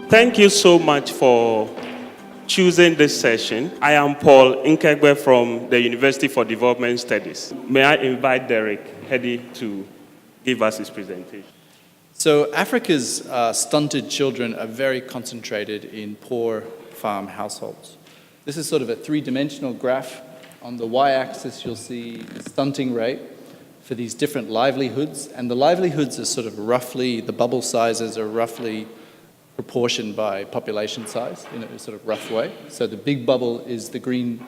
Thank you so much for choosing this session. I am Paul Nkegbe from the University for Development Studies. May I invite Derick Headey to give us his presentation. So Africa's stunted children are very concentrated in poor farm households. This is sort of a three-dimensional graph. On the y-axis, you'll see the stunting rate for these different livelihoods. And the livelihoods are sort of roughly, the bubble sizes are roughly proportioned by population size in a sort of rough way. So the big bubble is the green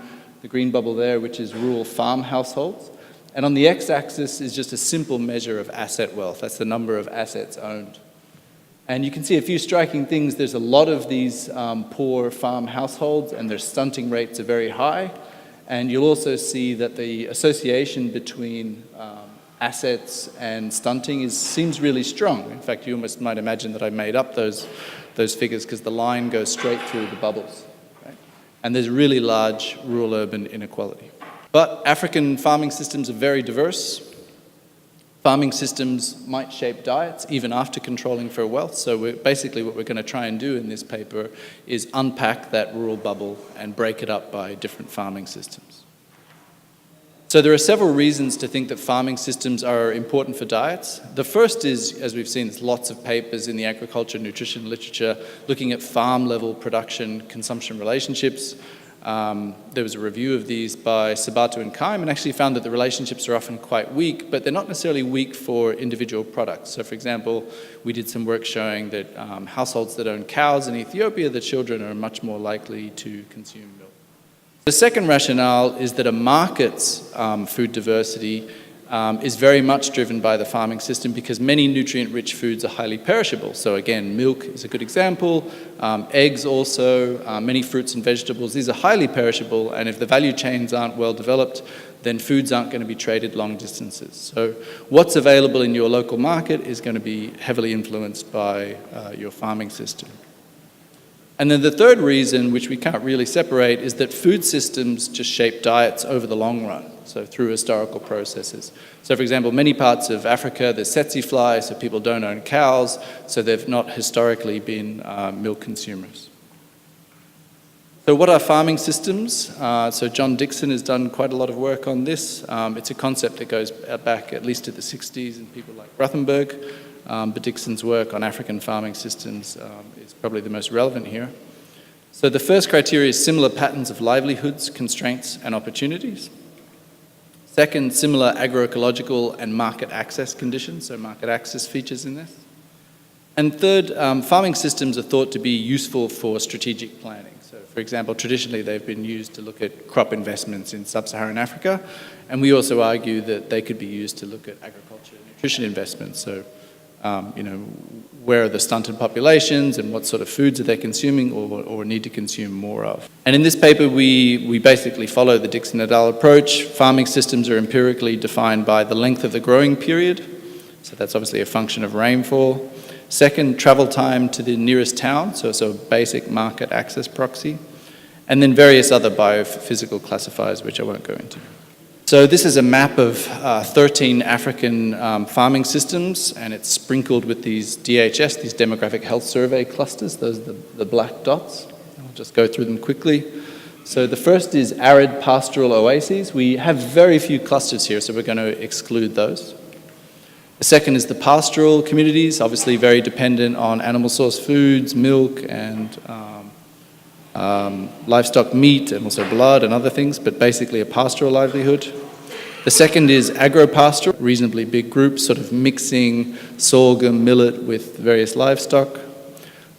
bubble there, which is rural farm households. And on the x-axis is just a simple measure of asset wealth. That's the number of assets owned. And you can see a few striking things. There's a lot of these poor farm households, and their stunting rates are very high. And you'll also see that the association between assets and stunting seems really strong. In fact, you almost might imagine that I made up those figures because the line goes straight through the bubbles. Right? And there's really large rural-urban inequality. But African farming systems are very diverse. Farming systems might shape diets even after controlling for wealth. So basically what we're going to try and do in this paper is unpack that rural bubble and break it up by different farming systems. So there are several reasons to think that farming systems are important for diets. The first is, as we've seen, there's lots of papers in the agriculture and nutrition literature looking at farm-level production-consumption relationships. There was a review of these by Sabato and Kaim and actually found that the relationships are often quite weak, but they're not necessarily weak for individual products. So for example, we did some work showing that households that own cows in Ethiopia, the children are much more likely to consume milk. The second rationale is that a market's food diversity is very much driven by the farming system because many nutrient-rich foods are highly perishable. So again, milk is a good example, eggs also, many fruits and vegetables. These are highly perishable, and if the value chains aren't well developed, then foods aren't going to be traded long distances. So what's available in your local market is going to be heavily influenced by your farming system. And then the third reason, which we can't really separate, is that food systems just shape diets over the long run, so through historical processes. So for example, many parts of Africa, there's tsetse fly, so people don't own cows, so they've not historically been milk consumers. So what are farming systems? So John Dixon has done quite a lot of work on this. It's a concept that goes back at least to the 60s and people like Ruthenberg. But Dixon's work on African farming systems is probably the most relevant here. So the first criteria is similar patterns of livelihoods, constraints, and opportunities. Second, similar agroecological and market access conditions, so market access features in this. And third, farming systems are thought to be useful for strategic planning. So for example, traditionally they've been used to look at crop investments in sub-Saharan Africa, and we also argue that they could be used to look at agriculture and nutrition investments. So where are the stunted populations and what sort of foods are they consuming or need to consume more of. And in this paper, we basically follow the Dixon et al. Approach. Farming systems are empirically defined by the length of the growing period. So that's obviously a function of rainfall. Second, travel time to the nearest town, so it's a basic market access proxy. And then various other biophysical classifiers, which I won't go into. So this is a map of 13 African farming systems, and it's sprinkled with these DHS, these demographic health survey clusters. Those are the black dots. I'll just go through them quickly. So the first is arid pastoral oases. We have very few clusters here, so we're going to exclude those. The second is the pastoral communities, obviously very dependent on animal source foods, milk, and livestock meat and also blood and other things, but basically a pastoral livelihood. The second is agropastoral, reasonably big groups, sort of mixing sorghum, millet with various livestock.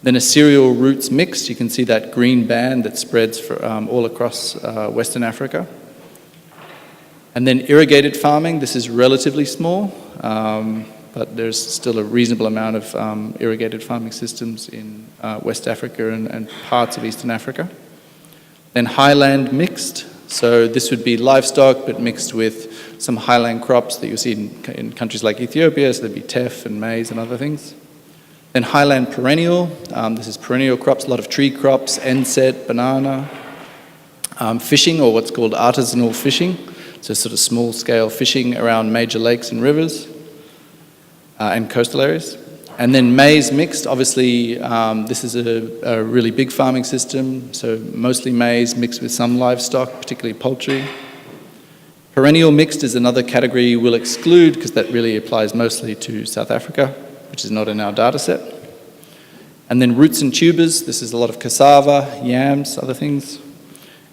Then a cereal roots mix. You can see that green band that spreads for, all across Western Africa. And then irrigated farming. This is relatively small, but there's still a reasonable amount of irrigated farming systems in West Africa and parts of Eastern Africa. Then highland mixed, so this would be livestock but mixed with some highland crops that you see in countries like Ethiopia, so there'd be teff and maize and other things. Then highland perennial, this is perennial crops, a lot of tree crops, enset, banana. Fishing, or what's called artisanal fishing, so sort of small scale fishing around major lakes and rivers and coastal areas. And then maize mixed, obviously this is a really big farming system, so mostly maize mixed with some livestock, particularly poultry. Perennial mixed is another category we'll exclude because that really applies mostly to South Africa, which is not in our data set. And then roots and tubers, this is a lot of cassava, yams, other things.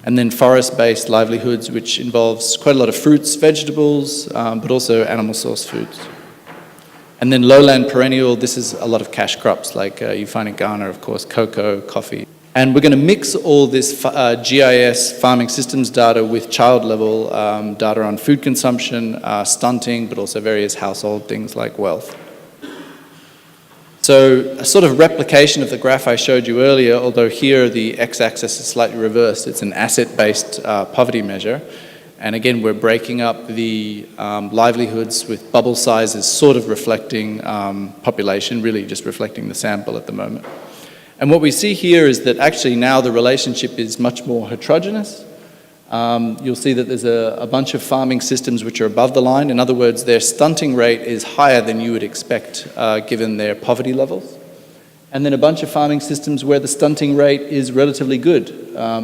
And then forest-based livelihoods, which involves quite a lot of fruits, vegetables, but also animal source foods. And then lowland perennial, this is a lot of cash crops, like you find in Ghana, of course, cocoa, coffee. And we're going to mix all this GIS farming systems data with child-level data on food consumption, stunting, but also various household things like wealth. So a sort of replication of the graph I showed you earlier, although here the x-axis is slightly reversed. It's an asset-based poverty measure. And again, we're breaking up the livelihoods with bubble sizes sort of reflecting population, really just reflecting the sample at the moment. And what we see here is that actually now the relationship is much more heterogeneous. You'll see that there's a bunch of farming systems which are above the line. In other words, their stunting rate is higher than you would expect given their poverty levels. And then a bunch of farming systems where the stunting rate is relatively good,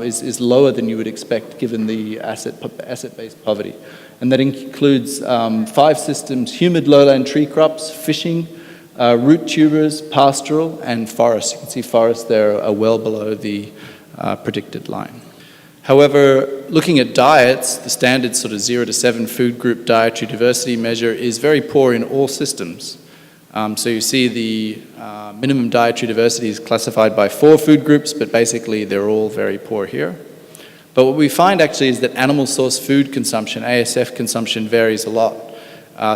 is lower than you would expect given the asset-based poverty. And that includes 5 systems: humid lowland tree crops, fishing, root tubers, pastoral, and forest. You can see forests there are well below the predicted line. However, looking at diets, the standard sort of 0 to 7 food group dietary diversity measure is very poor in all systems. So you see the minimum dietary diversity is classified by 4 food groups, but basically they're all very poor here. But what we find actually is that animal source food consumption, ASF consumption, varies a lot.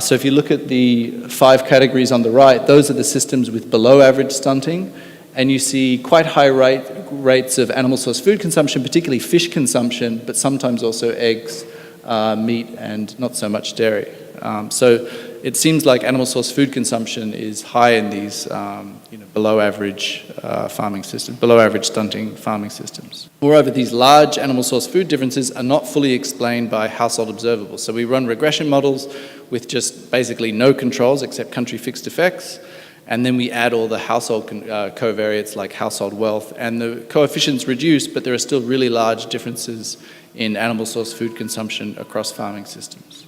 So if you look at the 5 categories on the right, those are the systems with below average stunting, and you see quite high rates of animal source food consumption, particularly fish consumption, but sometimes also eggs, meat, and not so much dairy. So it seems like animal source food consumption is high in these below average farming systems, below average stunting farming systems. Moreover, these large animal source food differences are not fully explained by household observables. So we run regression models with just basically no controls except country fixed effects, and then we add all the household covariates like household wealth, and the coefficients reduce, but there are still really large differences in animal source food consumption across farming systems.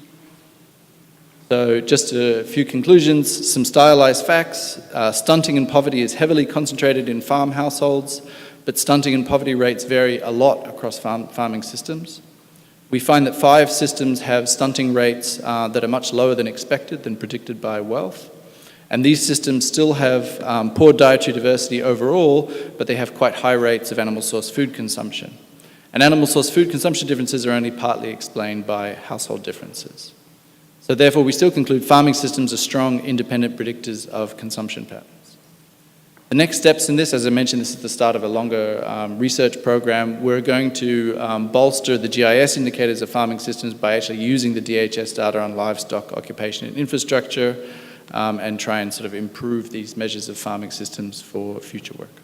So just a few conclusions, some stylized facts. Stunting and poverty is heavily concentrated in farm households, but stunting and poverty rates vary a lot across farming systems. We find that 5 systems have stunting rates that are much lower than expected, than predicted by wealth. And these systems still have poor dietary diversity overall, but they have quite high rates of animal source food consumption. And animal source food consumption differences are only partly explained by household differences. So therefore, we still conclude farming systems are strong, independent predictors of consumption patterns. The next steps in this, as I mentioned, this is the start of a longer research program. We're going to bolster the GIS indicators of farming systems by actually using the DHS data on livestock, occupation, and infrastructure, and try and sort of improve these measures of farming systems for future work.